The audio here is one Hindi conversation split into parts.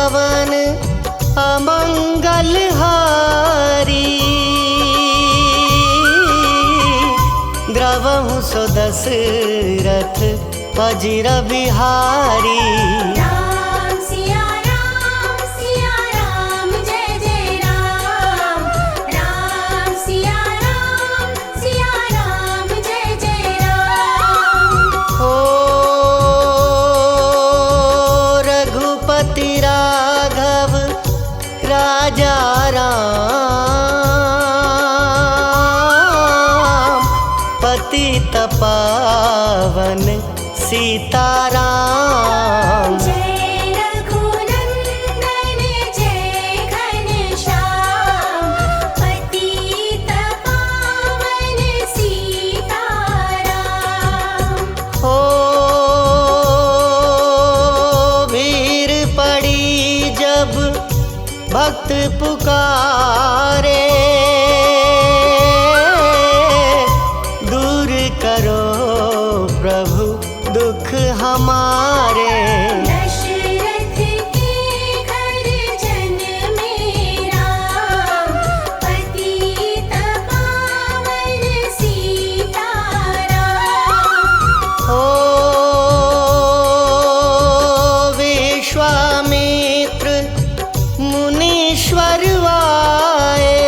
पावन अमंगल हारी। द्रवहु सो दशरथ अजिर बिहारी। राम सिया राम जय जय राम। राम सिया राम जय जय राम। ओ रघुपति राघव राजा राम, पतित पावन सीताराम। जय रघुनंदन जय घनश्याम, पतित पावन सीताराम। हो भीड़ पड़ी जब भक्त पुकारे, दूर करो प्रभु दुख हमारे। दशरथ के घर जन मेरा, पतित पावन सीताराम। हो विश्वामित्र मुनीश्वर आए,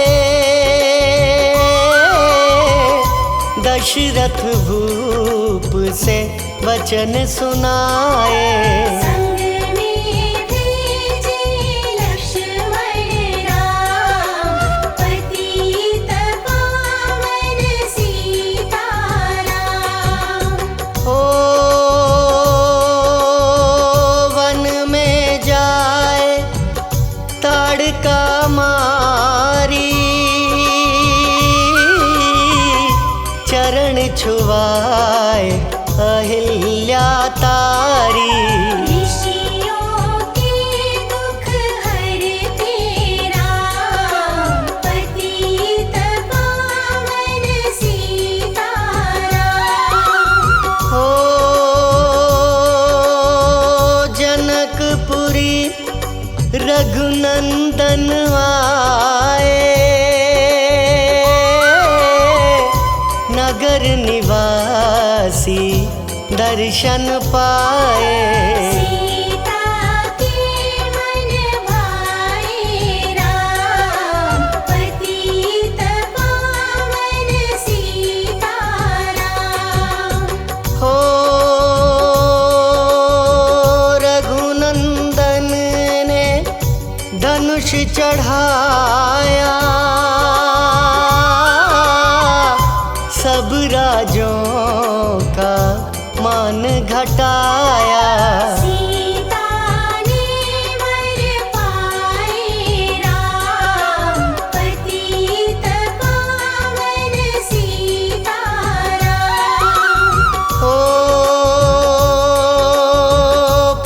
दशरथ भूप से वचन सुनाए। संग में भेजे लक्ष्मण राम, पतित पावन सीताराम। हो वन में जाए ताड़का मारी, चरण छुआए अहिल्या तारी। ऋषियों के दुख हरते राम, पतित पावन सीताराम। हो जनकपुरी रघुनंदन आए, नगर निवासी दर्शन पाए। सीता के मन भाए राम, पतित पावन सीताराम। हो रघुनंदन ने धनुष चढ़ाया, सब राजों का मान घटाया। सीता ने वर पाए राम, पतित पावन सीताराम। हो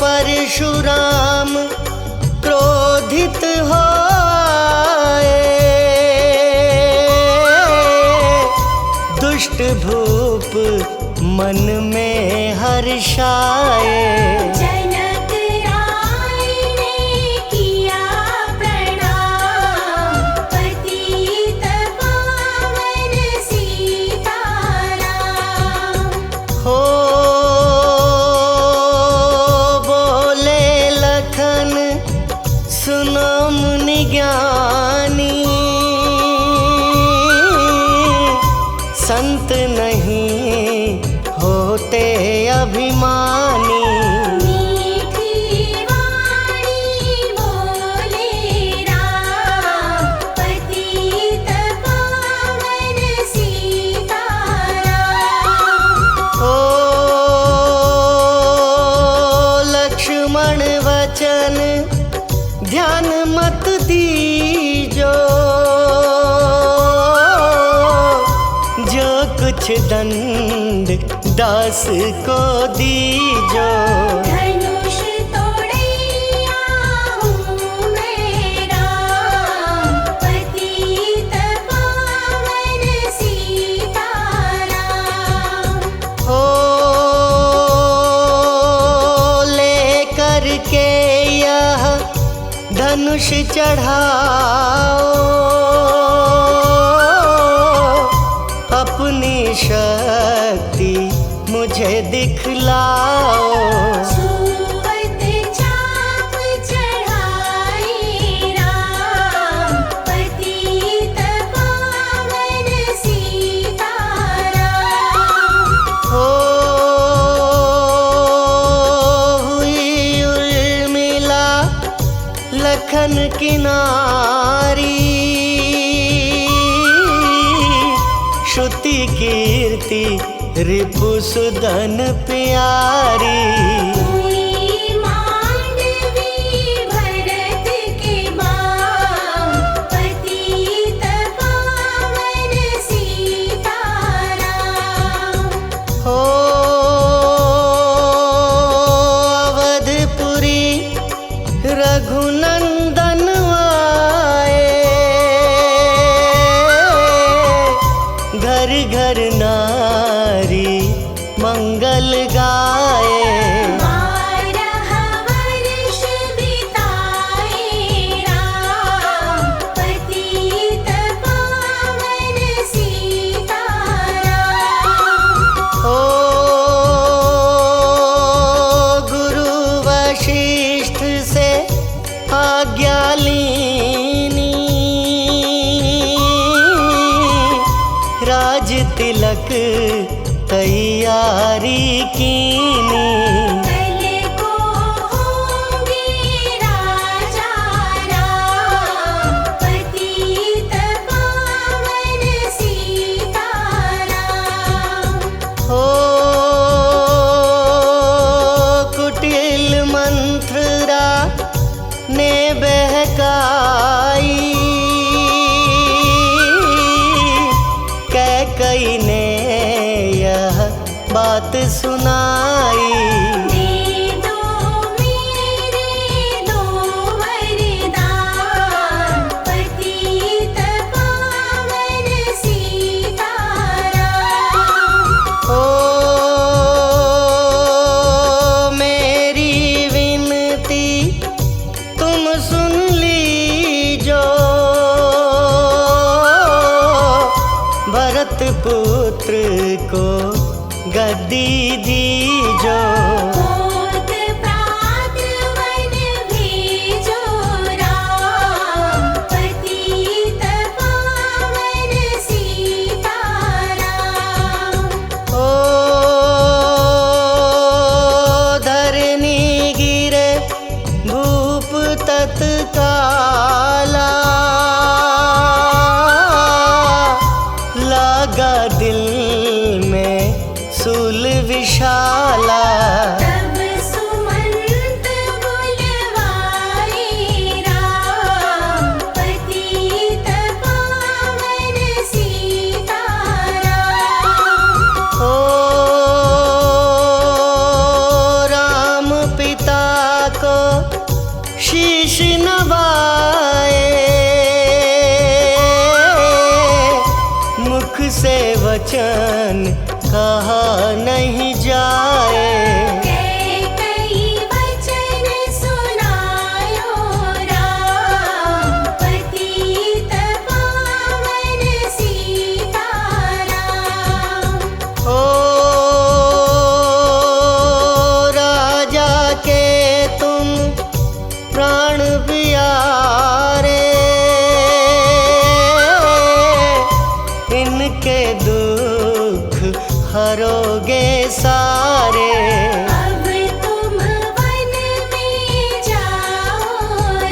परशुराम क्रोधित होए, दुष्ट भूप मन में हर्षाए। जनक राय ने किया प्रणाम, पतित पावन सीताराम। हो बोले लखन सुनो मुनि ज्ञानी, संत नहीं होते अभिमानी। मीठी वाणी बोले राम, पतित पावन सीताराम। हो लक्ष्मण वचन ध्यान मत दीजो, जो कुछ दंड दास को दीजो। धनुष तोड़ैया हूँ मैं राम, पतित पावन सीताराम। हो लेकर के यह धनुष चढ़ाओ, अपनी शक्ति मुझे दिखलाओ। छुअत चाप चढ़ाई राम, पतित पावन सीताराम। हो हुई उर्मिला लखन की नारी, श्रुति कीर्ति रिपुसुदन प्यारी। हुई मांडवी भरत के मां, पतित पावन सीताराम। हो अवधपुरी रघुनंदन आए, घर घर नारी मंगल गाए। 12 वर्ष बिताए राम, पतित पावन सीताराम। ओ गुरु वशिष्ठ से आज्ञा लीनी, राज तिलक तैयारी कीनी। कल को होंगे राजा राम, पतित पावन सीताराम। हो कुटिल मंत्रा ने बहकाई, कैकई ने यह बात सुनाई। दे दो मेरे दो वरदान, पतित पावन सीताराम। ओ मेरी विनती तुम सुन लीजो, भरत पुत्र को गद्दी दीजो। होत प्रात वन भेजो राम, पतित पावन सीताराम। ओ धरनी गिरे भूप तत्काला, लागा दिल में सूल विशाला। तब सुमंत बुलवाए राम, पतित पावन सीताराम। ओ राम पिता को शीश नवाए, मुख से वचन कहा नहीं जाए। कई वचन सुनायो राम, पतित पावन सीताराम। ओ राजा के तुम प्राण प्यारे, इनके दुख हरोगे सारे। अब तुम वन में जाओ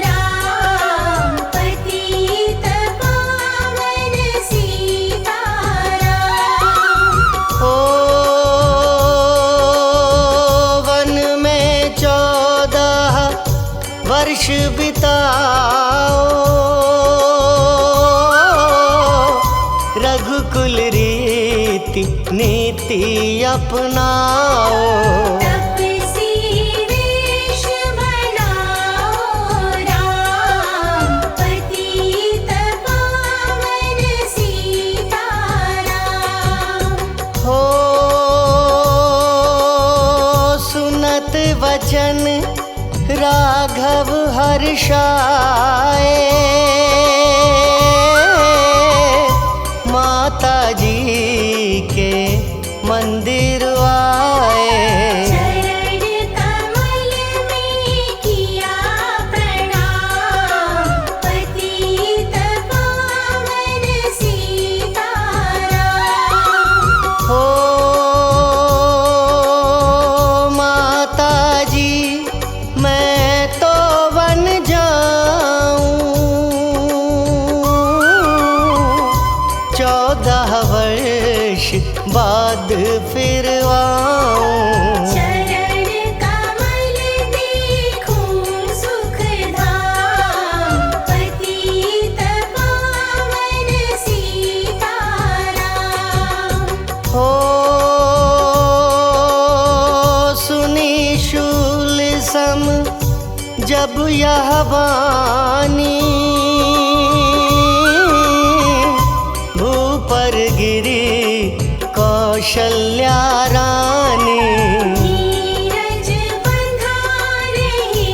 राम, पतित पावन सीताराम। ओ वन में 14 वर्ष बिताओ, रघुकुल रीति नीति अपनाओ। तपसी वेश बनाओ राम, पतित पावन सीताराम। हो सुनत वचन राघव बरसाए, माता जी के मंदिर आए। चरण कमल में किया प्रणाम, पतित पावन सीताराम। हो माता जी मैं तो बन जाऊं, 14 वर्ष बाद फिर आऊं। चरण कमल देखूं सुख धाम, पतित पावन सीताराम। हो सुनी शूल सम जब यह वाणी, भू पर गिरी कौशल्या रानी। नीरज बंधा रहे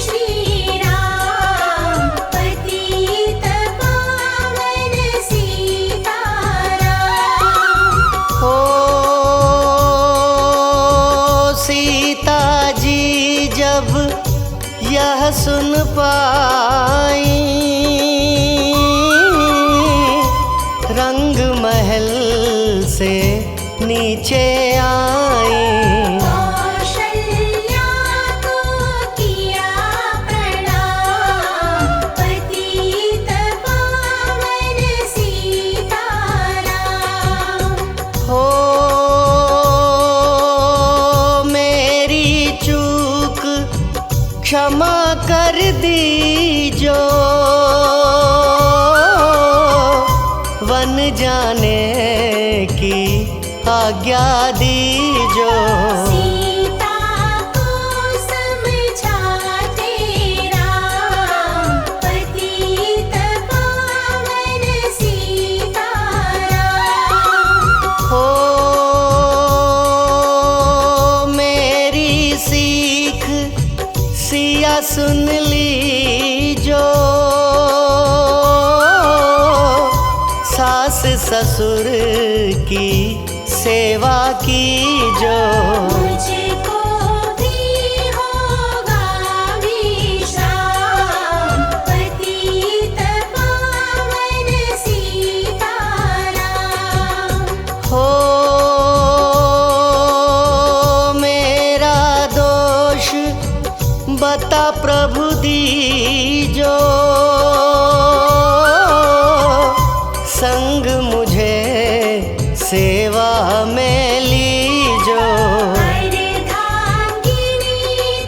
श्री राम, पतित पावन सीताराम। हो सीता जी जब यह सुन पाई, रंग महल से नीचे आई। कौशल्या को किया प्रणाम, पतित पावन सीताराम। हो मेरी चूक क्षमा कर दीजो, वन जाने की आज्ञा दीजो। सीता को समझाते राम, पतित पावन सीताराम। हो मेरी सीख सिया सुन लीजो, सास ससुर की सेवा कीजो। मुझको भी होगा विश्राम, पतित पावन सीताराम। हो मेरा दोष बता प्रभु दीजो, संग मुझे सेवा में लीजो। अर्धांगिनी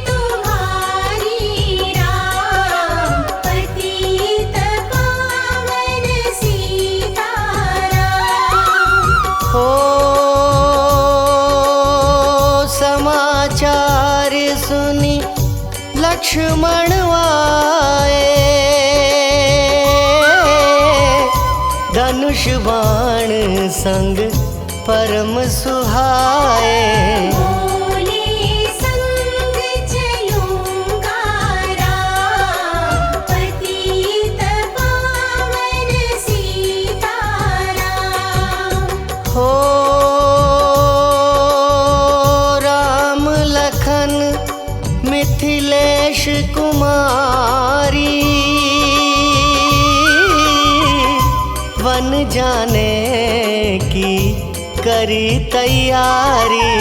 तुम्हारी राम, पतित पावन सीताराम। हो समाचार सुनी लक्ष्मण आए, धनुष बाण संग परम सुहाए। बोले संग चलूंगा राम, पतित पावन सीताराम। हो राम लखन मिथिलेश कुमारी, वन जाने की करी तैयारी।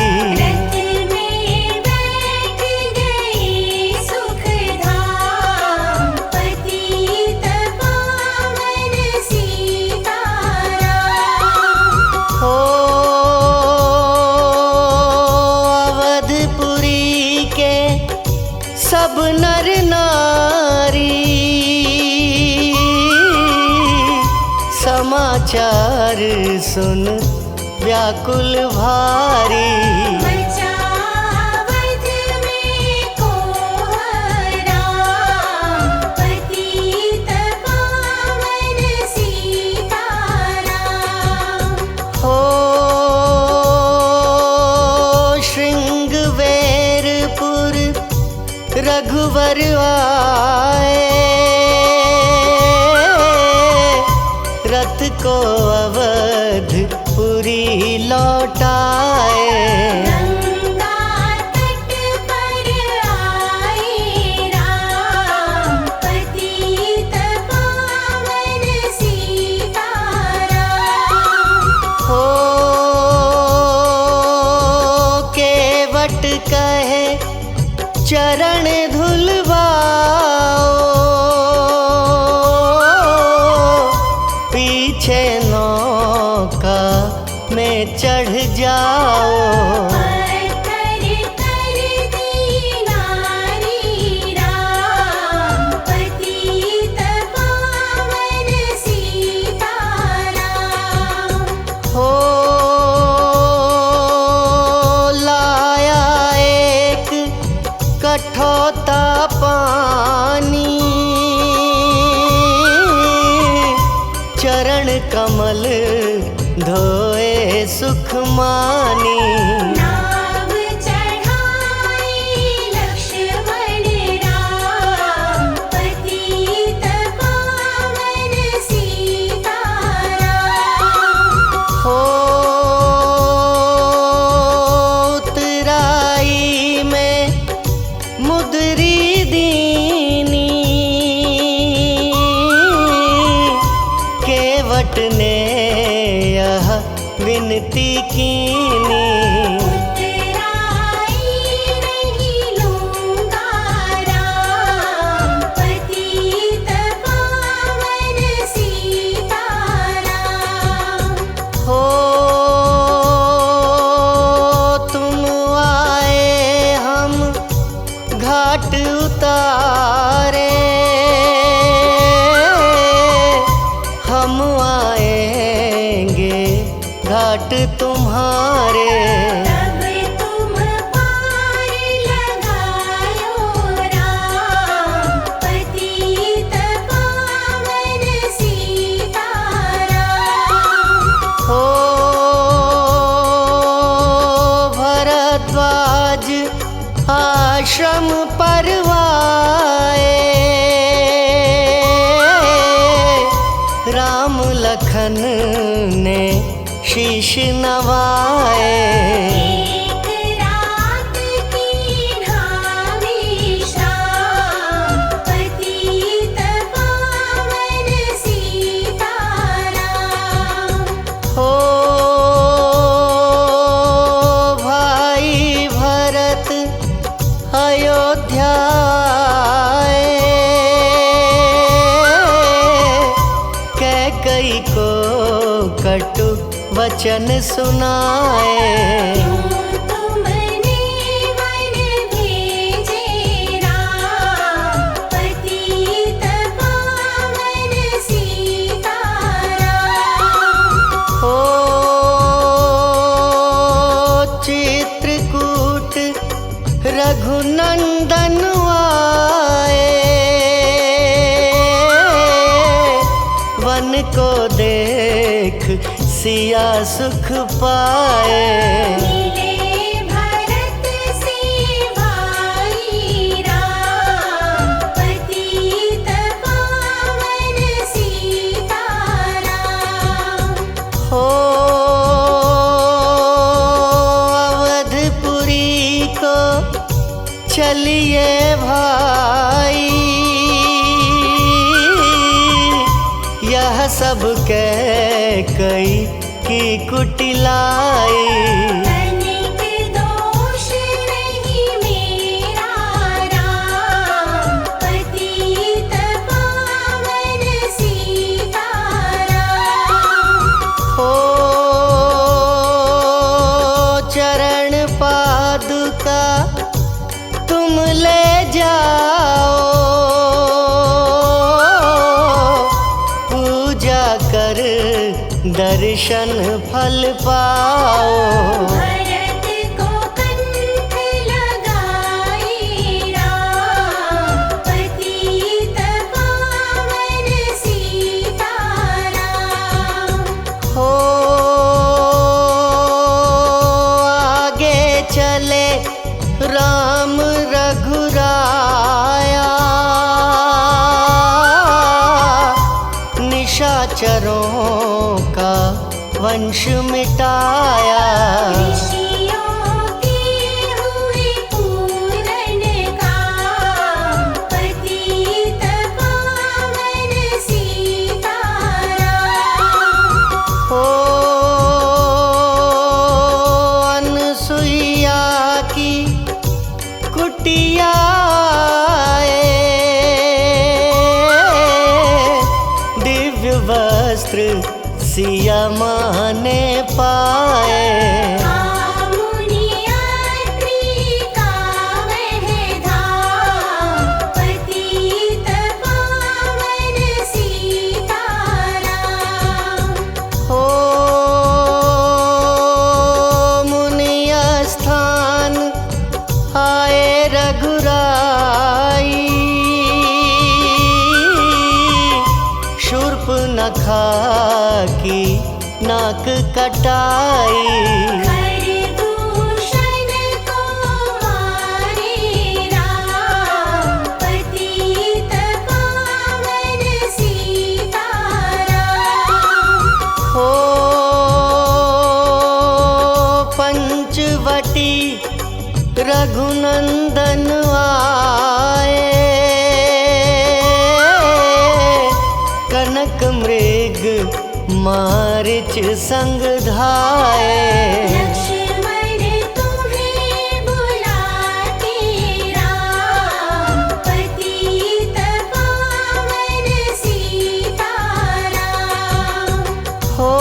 रथ में बैठ गए सुख धाम, पतित पावन सीताराम। हो अवधपुरी के सब नर नारी, समाचार सुन व्याकुल भारी। बचावत में को राम, पतित पावन सीताराम। हो रघुवर रथ को अवधपुरी लौटाए। गंगा तट पर आए राम, पतित पावन सीताराम। हो केवट कहे चरण धुलवाओ, पीछे नौका में चढ़ जाओ। पत्थर कर दीनारी राम, पतित पावन सीताराम। हो लाया एक कठौता पानी, चरण कमल धोए सुख मानी। नाव चढ़ाई लक्ष्मण राम, पतित पावन सीताराम। हो उतराई में मुदरी दीनी, केवट ने यह विनती कीनी। उतराई नहीं लूंगा राम, पतित पावन सीताराम। हो तुम आए हम घाट उतारे, हम आएंगे घाट तुम्हारे। तब तुम पार लगायो राम, पतित पावन सीताराम। हो भरद्वाज आश्रम परवाए, राम लखन ने शीश नवाए। एक रात की ढावी शाम, पतित पावन सीताराम। हो भाई भरत अयोध्या आए, कैकई को कटु वचन सुनाए। क्यों तुमने वन भेजे राम, पतित पावन सीताराम। हो चित्रकूट रघुनंदन आए, वन को देख सिया सुख पाए। मिले भरत से भाई राम, पतित पावन सीताराम। हो अवधपुरी को चलिए भाई, यह सब कैकई की कुटिलाई। तनिक दोष नहीं मेरा राम, पतित पावन सीताराम। हो चरण पादुका तुम ले जाओ, पूजा कर दर्शन फल पाओ। भरत को कंठ लगाई राम, पतित पावन सीताराम। हो आगे चले राम रघुराया, निशाचरों का वंश मिटाया। ऋषियों के हुए पूर्ण काम, पतित पावन सीताराम। हो अनसुईया की कुटिया दिव्य वस्त्र सिया माँ ने पाए। मुनियात्री का वह धाम, पतित पावन सीताराम। हो मुनिय स्थान आए रघुराई, शूर्पनखा की नाक कटाई। खरदूषण को मारे राम, पतित पावन सीताराम। हो पंचवटी रघुनंदन आए, कनक मृग मारिच संग धाए। लक्ष्मण तुम्हें बुलाते राम, पतित पावन सीताराम। हो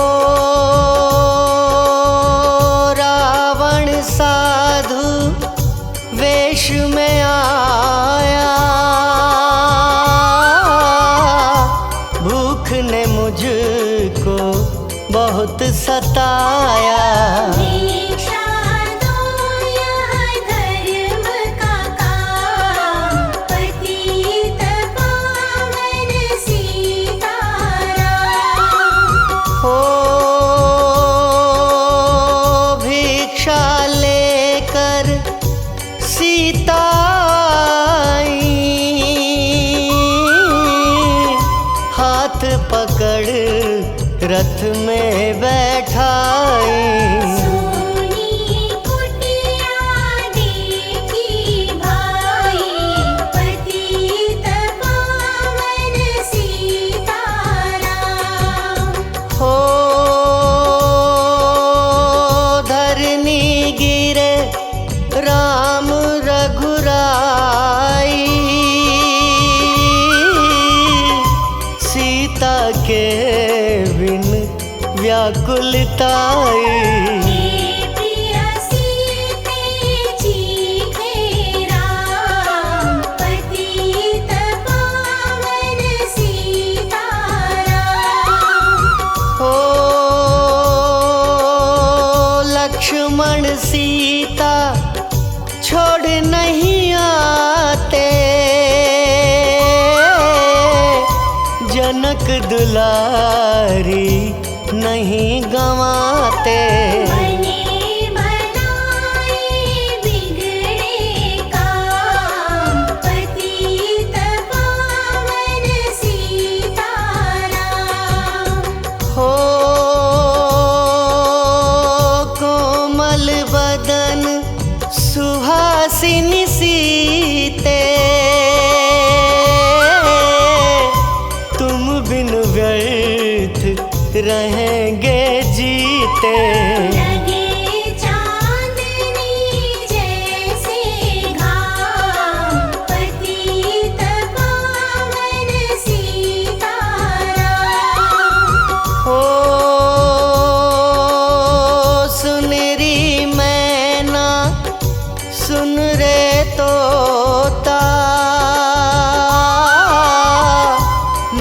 रावण साधु वेश में आया, भूख ने मुझको बहुत सताया। भिक्षा दो यह धर्म का काम, पतित पावन सीताराम। हो भिक्षा लेकर सीता आई, हाथ पकड़ रथ में बैठाई। सोनी कुटिया देखी भाई, पतित पावन सीताराम। हो धरनी गिरे राम रघुराई, सीता के बिन व्याकुलताई। हे प्रिय सीते चीखे राम, पतित पावन सीताराम। हो लक्ष्मण सीता छोड़ नहीं आते, जनक दुलारी नहीं गंवाते। बने बनाए बिगड़े काम, पतित पावन सीताराम। हो कोमल बदन सुहासिनी सीते, तुम बिन व्यर्थ रहेंगे जीते। लगे चांदनी जैसे घाम, पतित पावन सीताराम। हो सुनरी मैना सुन रे तोता,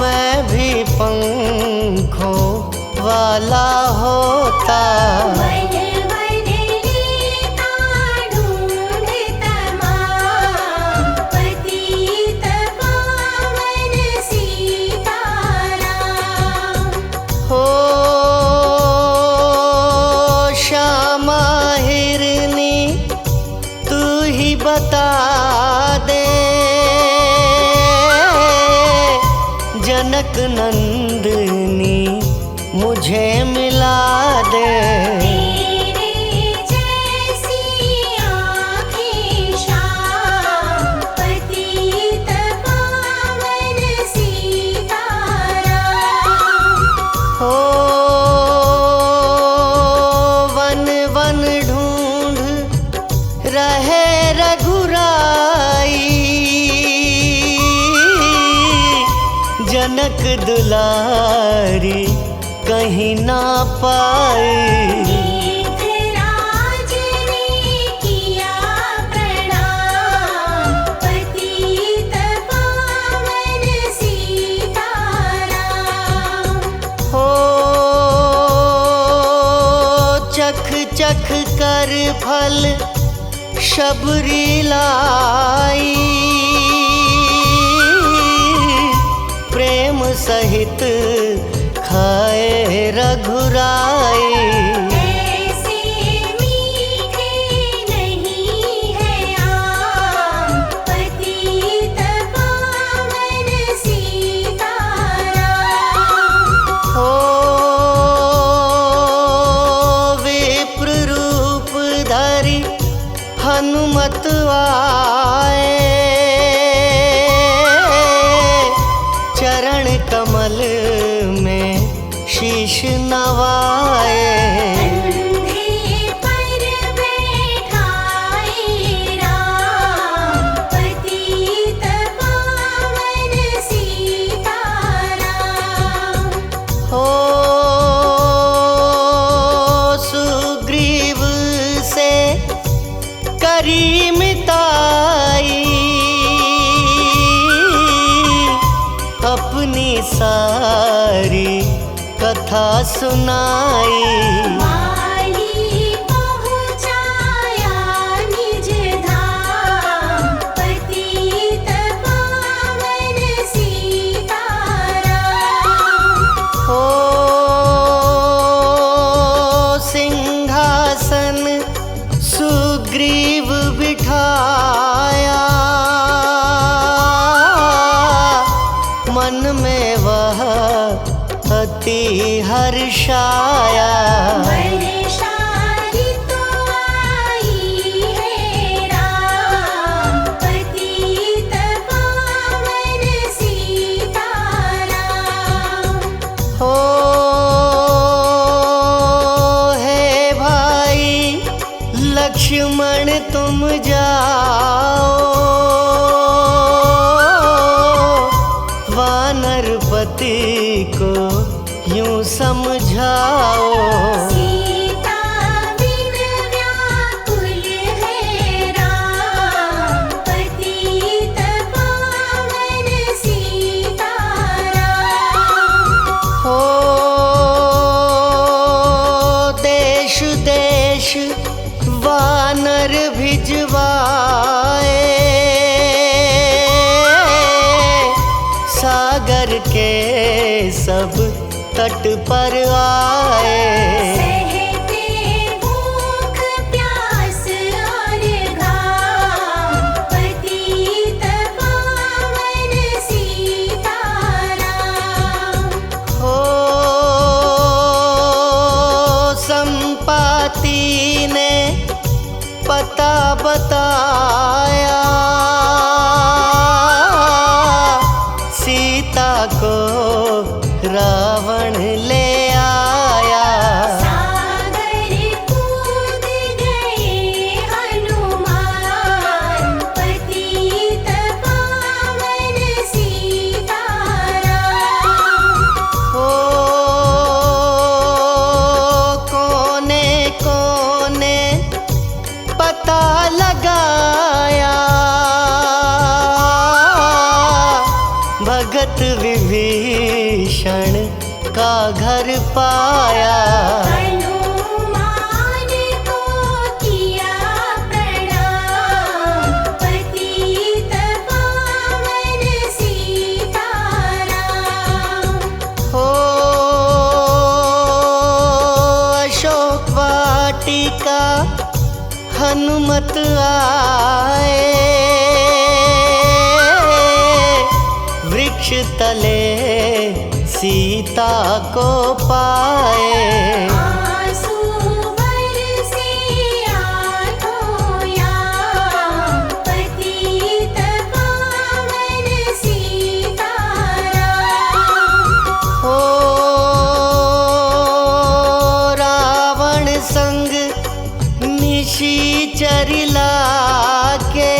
मैं भी पंखों वाला होता। वन वन लेता ढूंढ तमाम, पतित पावन सीताराम। हो श्यामा हिरनी तू ही बता दे, जनक नंदिनी मुझे मिला दे। तेरे जैसी आँखें श्याम पतित पावन सीताराम। हो वन वन ढूंढ रहे रघुराई, जनक दुलारी कहीं ना पाई। मेघराज ने किया प्रणाम पतित पावन सीताराम। हो चख चख कर फल शबरी लाई, प्रेम सहित खाए रघुराई। ऐसे मीठे नहीं है आम पतित पावन सीताराम। हो विप्र रूप धरि हनुमत आए, चरण कमल में शीश नवाए। कंधे पर बैठाए राम पतित पावन सीताराम। हो सुग्रीव से करी मिताई, अपनी सारी कथा सुनाई। माली पहुँचाया निज धाम पतित पावन सीताराम। हो सिंहासन सुग्रीव बिठाया, मन में वह अति हर्षाया। वर्षारी तो आई है राम पतित पावन सीताराम। हो हे भाई लक्ष्मण तुम जाओ, वानरपति को यूं समझाओ। सीता बिन व्याकुल है राम पतित पावन सीताराम। हो देश देश वानर भिजवाए, सागर के सब तट पर आए। सहते भूख प्यास और घाम पतित पावन सीताराम। हो संपाति ने पता बताया, सीता को रावण ले आया। सागर कूद गए हनुमान पतित पावन सीताराम। हो कोने कोने पता लगाया, भगत विभीषण का घर पाया। हनुमान को किया प्रणाम पतित पावन सीताराम। हो अशोक वाटिका हनुमत आए, वृक्ष तले सीता को पाए। आंसू बरसे आँखों याम, पतित पावन सीताराम। हो रावण संग निशाचर लाके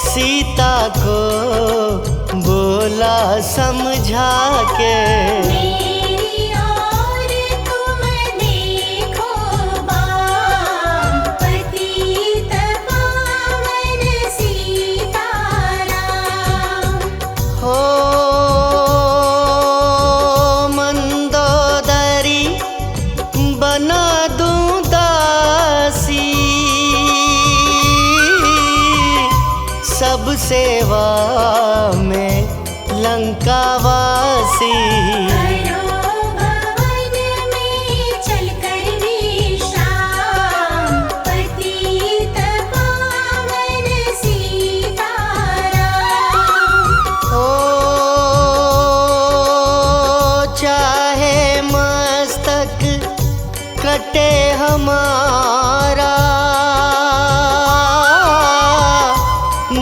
सीता को बोला समझा के। मेरी ओर तुम देखो बाम, पतित पावन सीताराम। हो मंदोदरी बना दूं दासी, सब सेवा में लंकावासी। करो भवन में चलकर विश्राम, पतित पावन सीताराम। हो चाहे मस्तक कटे हमारा,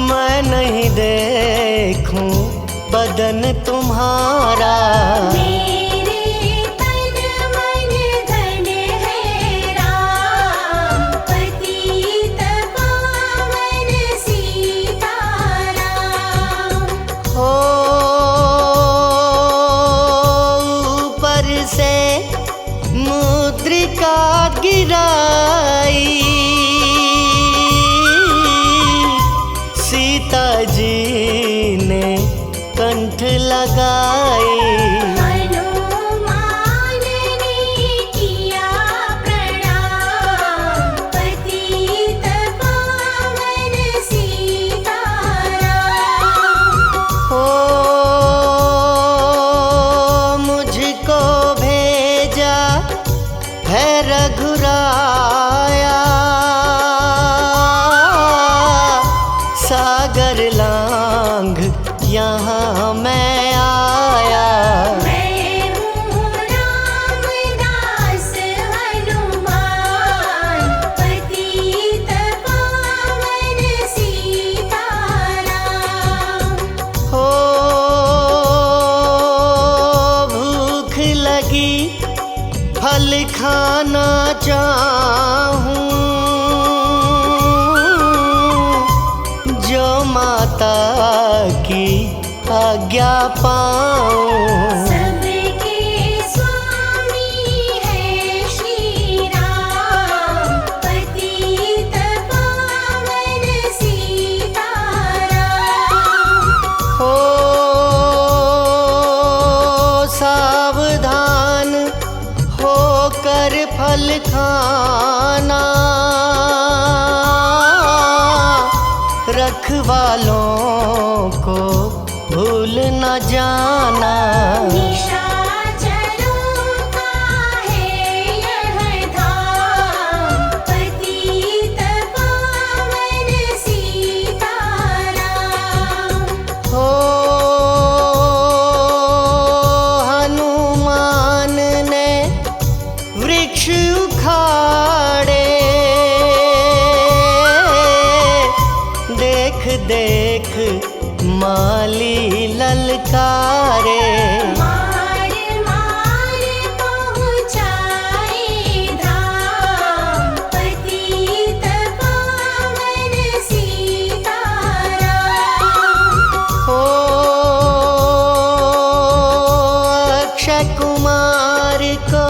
मैं नहीं देखूं बदन तुम्हारा। मेरे तन मन धन है राम, पतित पावन सीताराम। हो ऊपर से मुद्रिका गिराई, सीता जी ने कंठ लगाई। हनुमान ने किया प्रणाम, पतित पावन सीताराम। हो मुझको भेजा है रघुराया, सागर लांघ यहाँ मैं आया। मैं हूँ रामदास हनुमान, पतित पावन सीताराम। हो भूख लगी फल खाना चाहूं, जो माता की आज्ञा पाऊं। सबके स्वामी है श्री राम, पतित पावन सीताराम। हो सावधान होकर फल खाना, रखवालों को भूल न जाना। निशाचरों का है यह धाम, पतित पावन सीताराम। हो हनुमान ने वृक्ष उखाड़े, देख देख माली ललकारे। मार मार पहुँचाए धाम, पतित पावन सीताराम। हो अक्षय कुमार को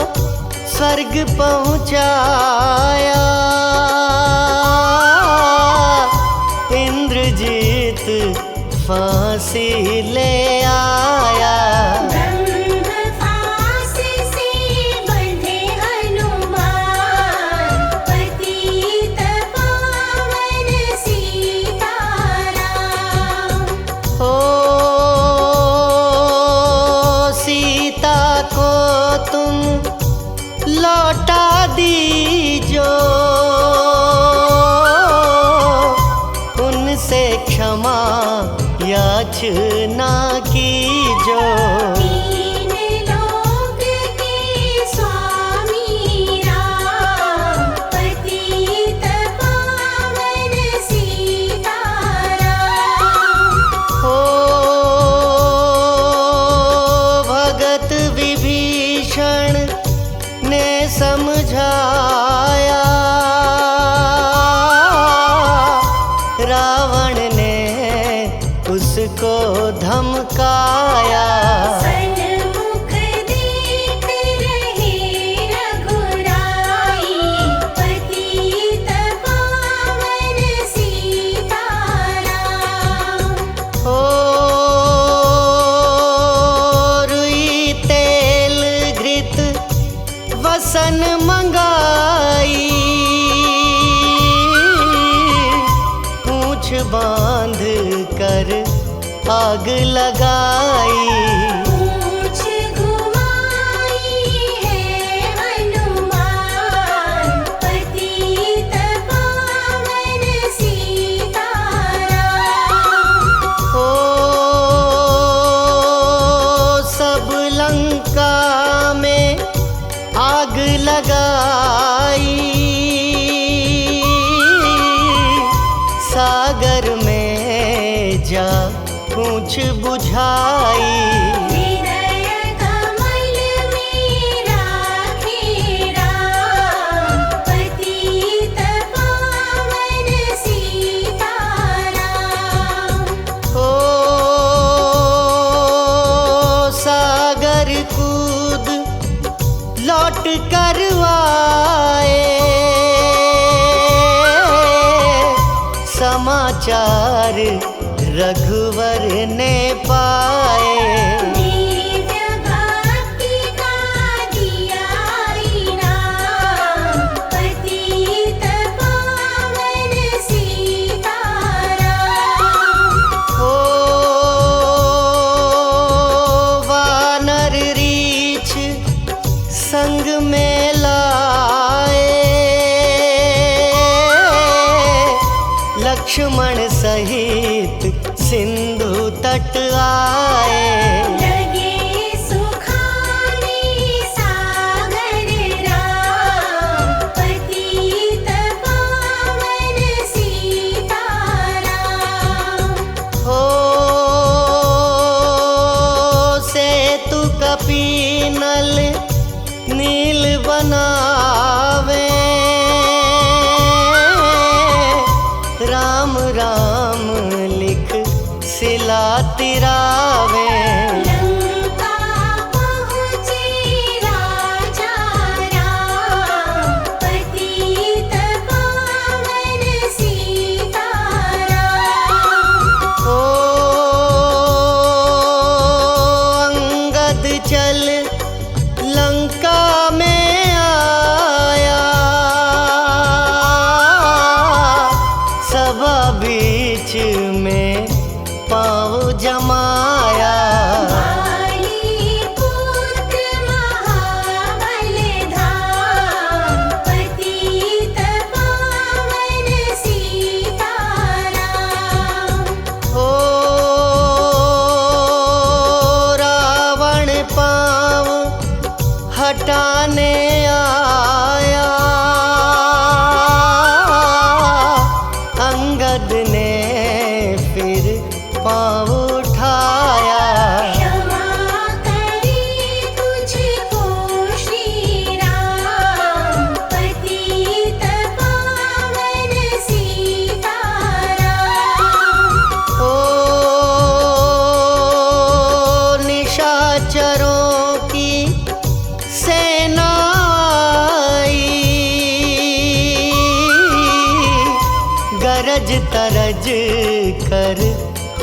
स्वर्ग पहुँचाया, इंद्रजीत फांसी ले आया। ब्रह्म फांस से बंधे हनुमान, पतित पावन सीताराम। हो सीता को तुम लौटा दीजो, उनसे क्षमा याचना की जो। तीन लोक के स्वामी राम, पतित पावन सीताराम। हो भगत विभीषण ने समझाया, रावण ने उसको धमकाया। सन्मुख देख रहे रघुराई, पतित पावन सीताराम। हो रुई तेल घृत वसन मंगाई, पूंछ बांध कर आग लगाई। पूंछ घुमाई है हनुमान, पतित पावन सीताराम। हो सब लंका में आग लगाई, सागर में जा पूंछ बुझाई। हृदय कमल में राखे राम, पतित पावन सीताराम। हो सागर कूद लौट कर आए, समाचार रघुवर ने पाए। दिव्य भक्ति का दिया इनाम, पतित पावन सीताराम। हो वानर रीछ संग में लाए, लक्ष्मण सहित सिंधु तट आए। लगे सुखाने सागर राम, पतित पावन सीताराम। हो सेतु कपीनल नील बनावे, राम राम लिख सिला तिरावे। लंका पहुँचे राजा राम, पतित पावन सीताराम। हो अंगद चल लंका में आया, सभा बीच में पाँव जमाया। पुत्र महाबल धाम, पतित पावन सीताराम। हो रावण पाँव हटाने आया, अंगद ने फिर पाँव उठाया। क्षमा करे तुझको श्री राम, पतित पावन सीताराम। हो निशाचरों की सेना आई, गरज तरज कर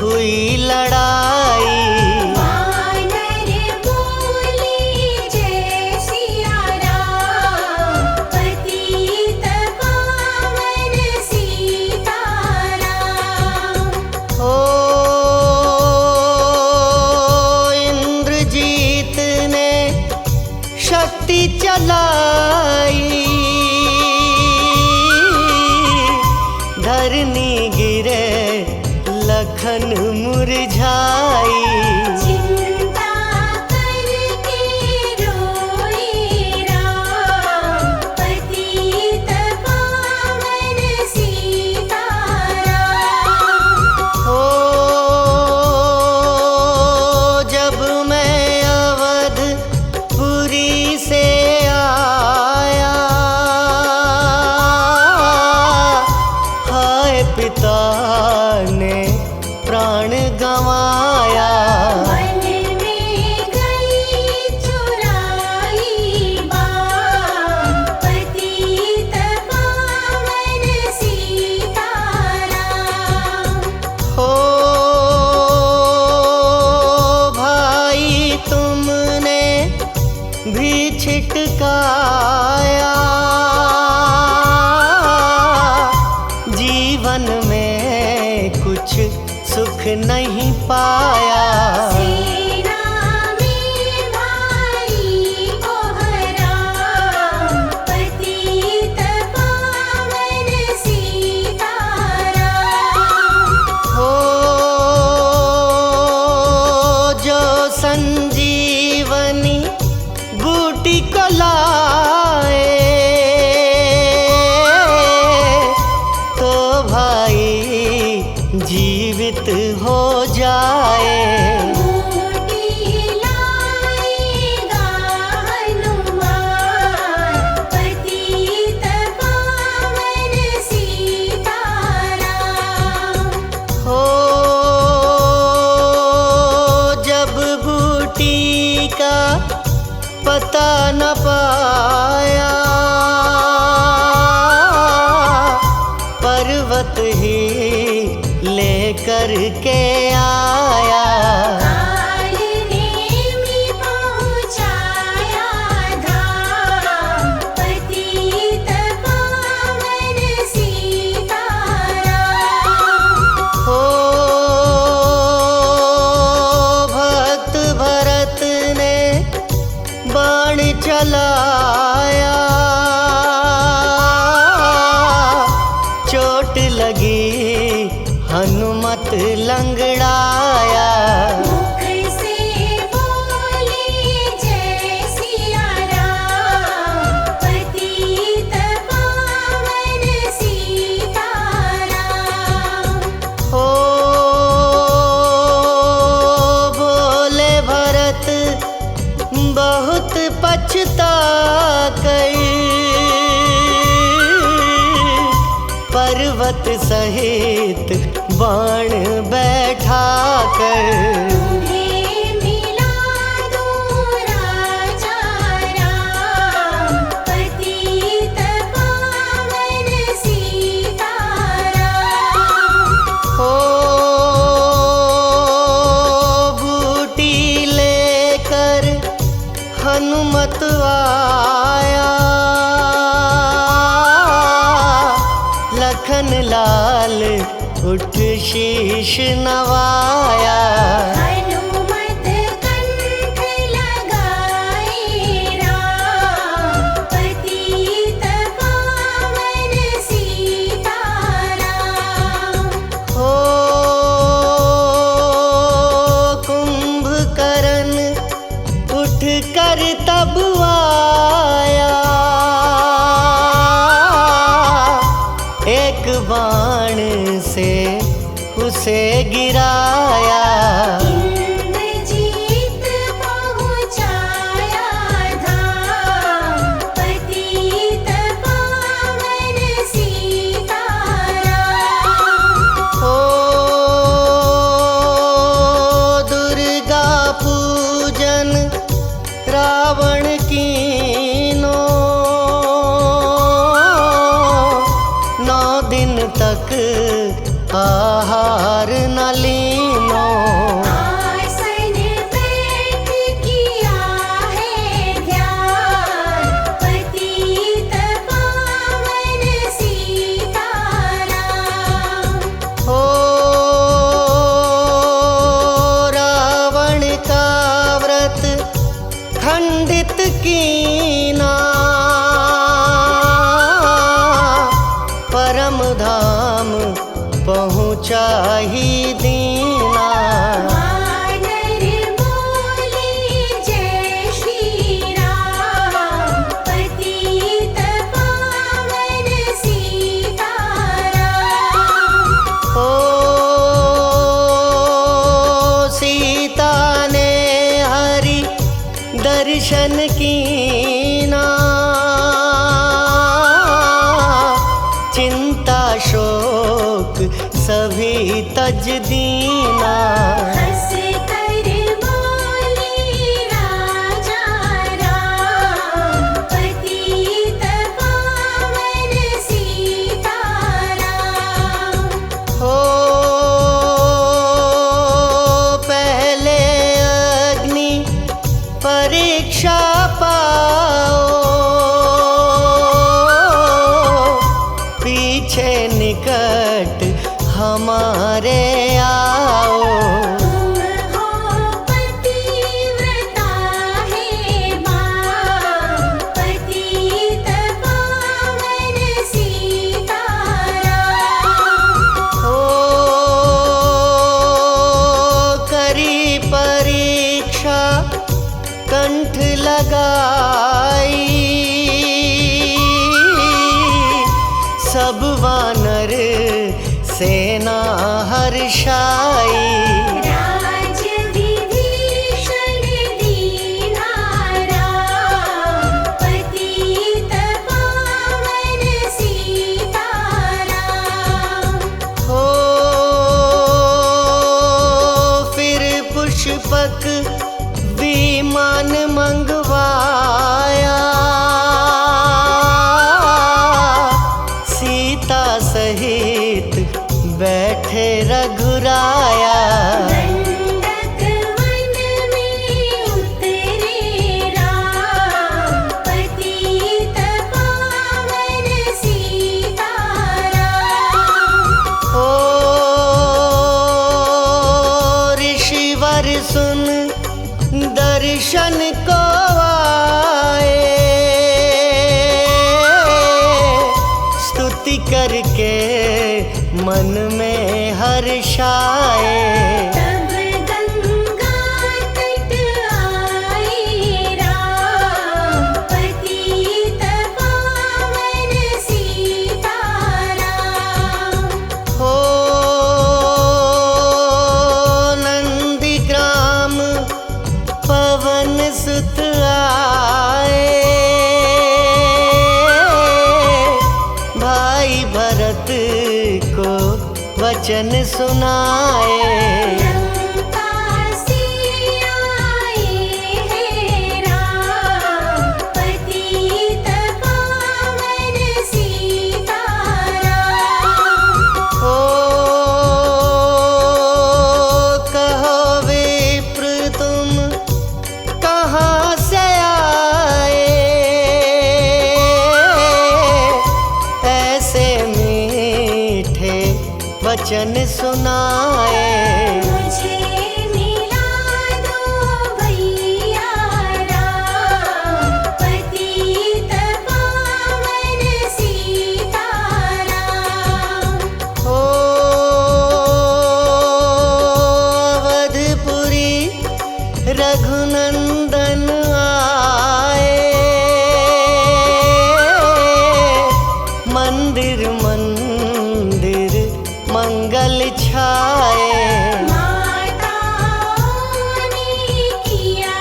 हुई लड़ाई। वानर बोले जय सिया राम, पतित पावन सीताराम। हो इंद्रजीत ने शक्ति चलाई, धरनी गिरे लखन मुरझाई। मुरझाई। चिंता करके रोए राम, पतित पावन सीताराम। हो जब मैं अवधपुरी से आया, हाय पिता ने प्राण गंवाया। वन में गई चुराई बाम, पतित पावन सीताराम। हो भाई तुमने भी छिटकाया, जीवन में कुछ सुख नहीं पाया। सेना में भाई को हराम, पतित पावन सीताराम। हो जो संजीवनी बूटी को लाए, तो भाई जीवित हो जाए। बूटी लाएगा हनुमान, पतित पावन सीताराम। हो जब बूटी का पता न पाया, पर्वत ही लेकर के आया। काल नेमि पहुँचाया धाम, पतित पावन सीताराम। हो भक्त भरत ने बाण चलाया, चोट लगी हनुमत लंगड़ाया। मुख से बोले जय सिया राम, पतित पावन सीताराम। हो बोले भरत बहुत पछता कर, पर्वत सहित बाण बैठा कर। तुम्हें मिला दूं राजा राम, पतित पावन सीताराम। हो बूटी लेकर हनुमत आया, लखन लाल उठ शीश नवाया। हनुमत कंठ लगाए राम, पतित पावन सीताराम। हो कुंभकर्ण उठ कर तब आया, एक बाण से उसे गिराया। इंद्रजीत पहुँचाया धाम, पतित पावन सीताराम। हो दुर्गा पूजन रावण कीनो, 9 दिन तक आहार न लीनो। आसन बैठ किया है ध्यान, पतित पावन सीताराम। हो रावण का व्रत खंडित कीना, परम धाम पहुँचा दर्शन कीना, चिंता शोक सभी तज दीना। हंस कर बोले राजा राम, पतित पावन सीताराम। हो पहले अग्नि परीक्षा पाओ, पीछे निकट हमारे आओ। तुम हो पतिव्रता हे मां, पतित पावन सीताराम। हो करी परीक्षा कंठ लगाई, सब वानर सेना हर्षाई। राज विभीषण दीना राम, पतित पावन सीताराम। हो फिर पुष्पक विमान मंगवाया, सीता सहित बैठे रघुराया। दंडक वन में उतरे राम, पतित पावन सीताराम। हो ऋषिवर सुन दर्शन को आए, स्तुति करके मन में हर्षाए। तब गंगा तट आए राम, पतित पावन सीताराम। हो नंदीग्राम पवन सुत आए, भाई भरत को वचन सुनाए। लंका से आए हैं राम, पतित पावन सीताराम। हो कहो विप्र तुम कहाँ से आए, ऐसे मीठे वचन सुनाए। मुझे मिला दो भैया राम, पतित पावन सीताराम। हो अवधपुरी रघुनंदन आए, मंदिर मंदिर मंगल छाए। माताओं ने किया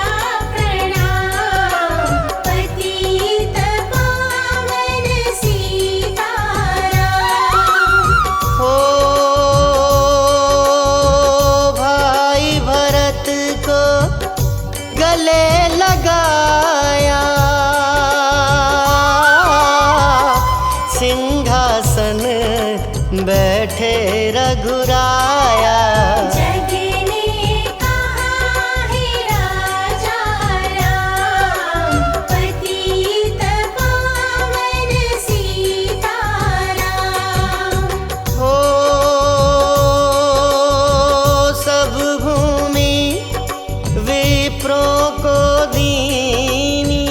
प्रणाम, पतित पावन सीताराम। हो भाई भरत को गले लगाया, सिंहासन बैठे रघुराया। जग ने कहा है राजा राम, पतित पावन सीताराम। हो सब भूमि विप्रों को दीनी,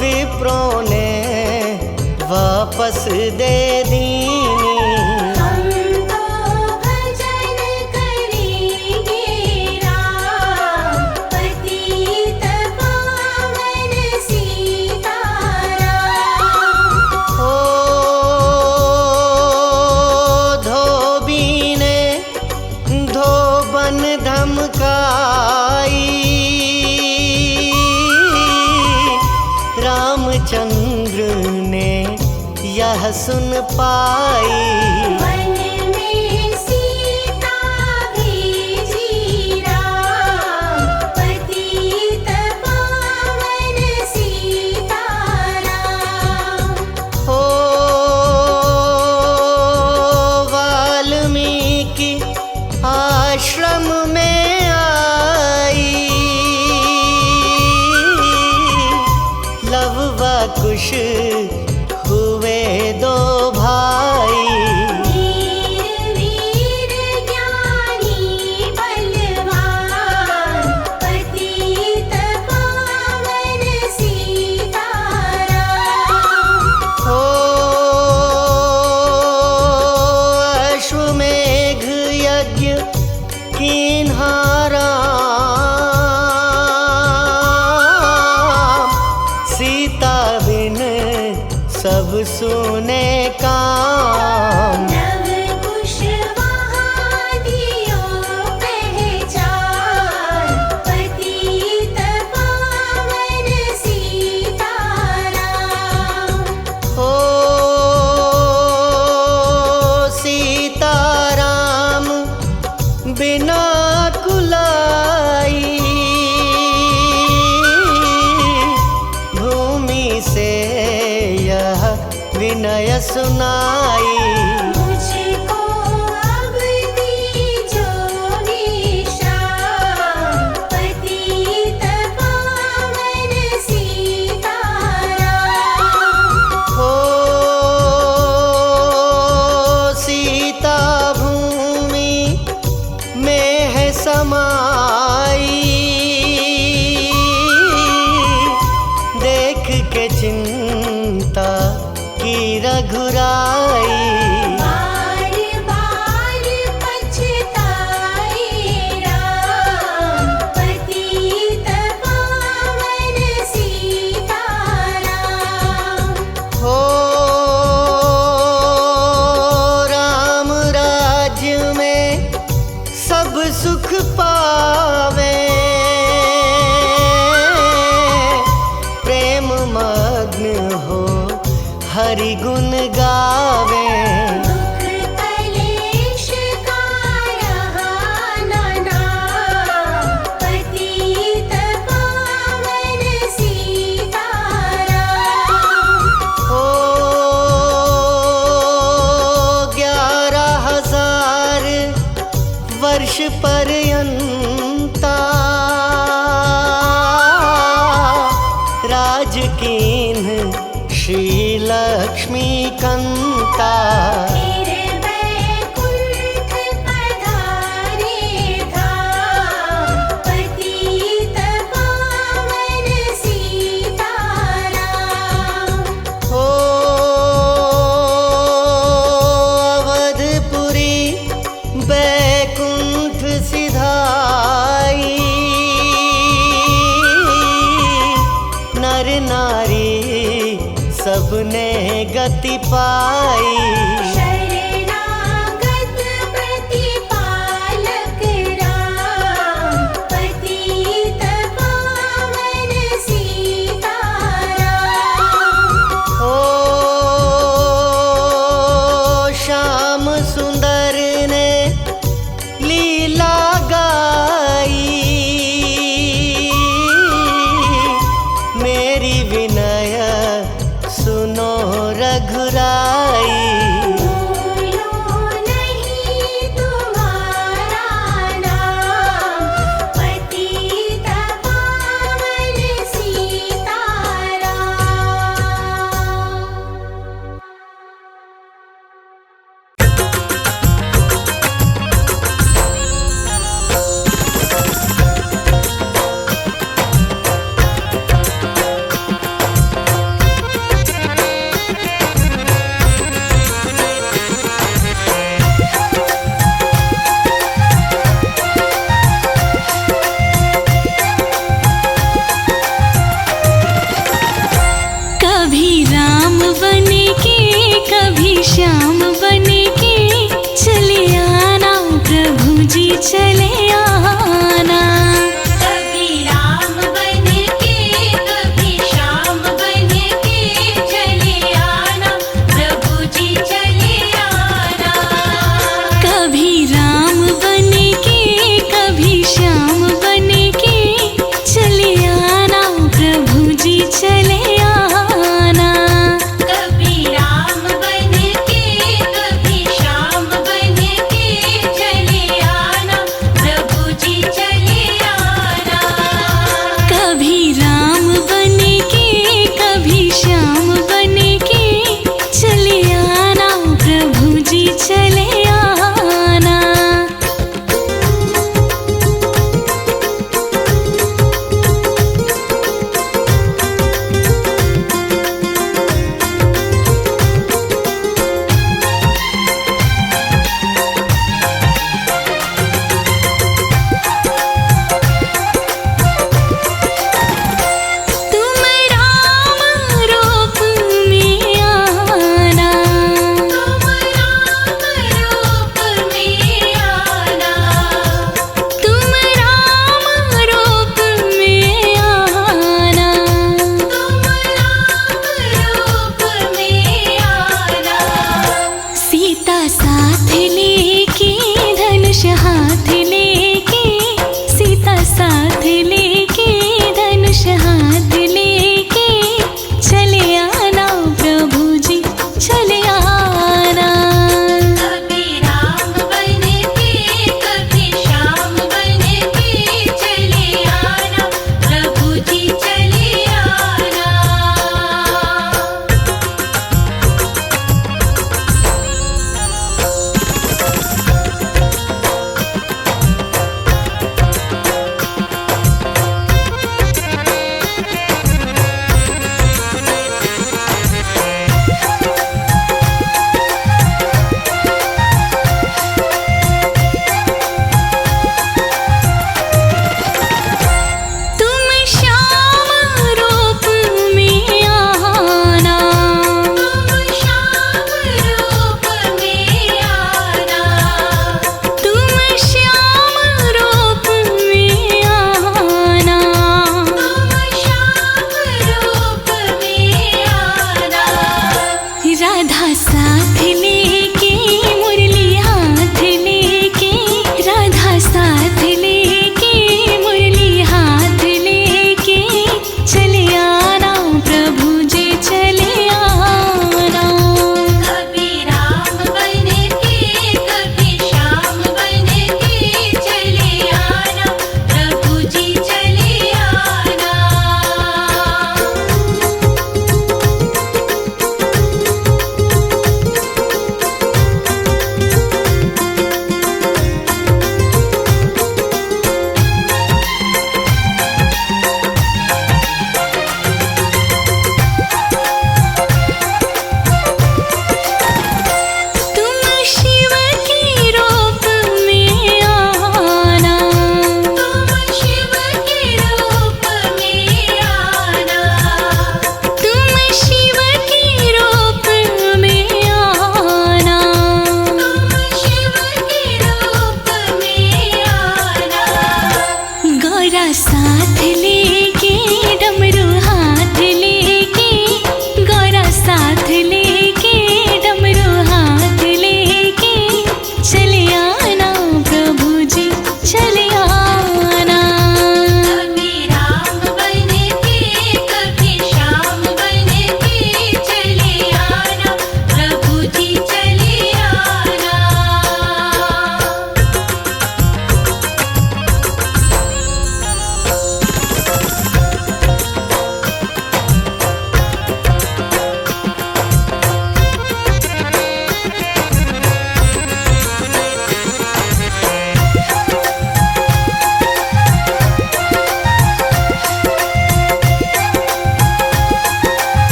विप्रों ने वापस दे दीनी। हम तो भजन करेंगे राम, पतित पावन सीताराम। हो धोबी ने धोबन धमका आई, रामचंद्र ने यह सुन पाई। वन में सीता भेजी राम, पतित पावन सीताराम। हो वाल्मीकि आश्रम में आई, लव व कुश हुए दो भाई। वीर वीर ज्ञानी बलवान, पतित पावन सीताराम। हो अश्वमेघ यज्ञ कीन्हा राम, सीता बिन सब सुने काम। नव कुश वहाँ दियो पहचान, पतित पावन सीताराम। हो सीताराम बिना कुलाई, भूमि से यह विनय सुनाई। मुझको अब दीजो विश्राम, पतित पावन सीताराम। हो सीता भूमि में है समाई, देख के चिंता की रघुराई। बार बार पछताए राम, पतित पावन सीताराम। हो राम राज्य में सब सुख पावे, प्रेम मग्न हो हरि गुण गावे। दुख कलेश का रहा न नाम, पतित पावन सीताराम। हो 11,000 वर्ष पर्यंता, राज कीन्ह श्री लक्ष्मी कंता। फिर बैकुंठ पधारे धाम, पतित पावन सीताराम। हो अवधपुरी बैकुंठ सिधाई, नर नारी सबने गति पाई।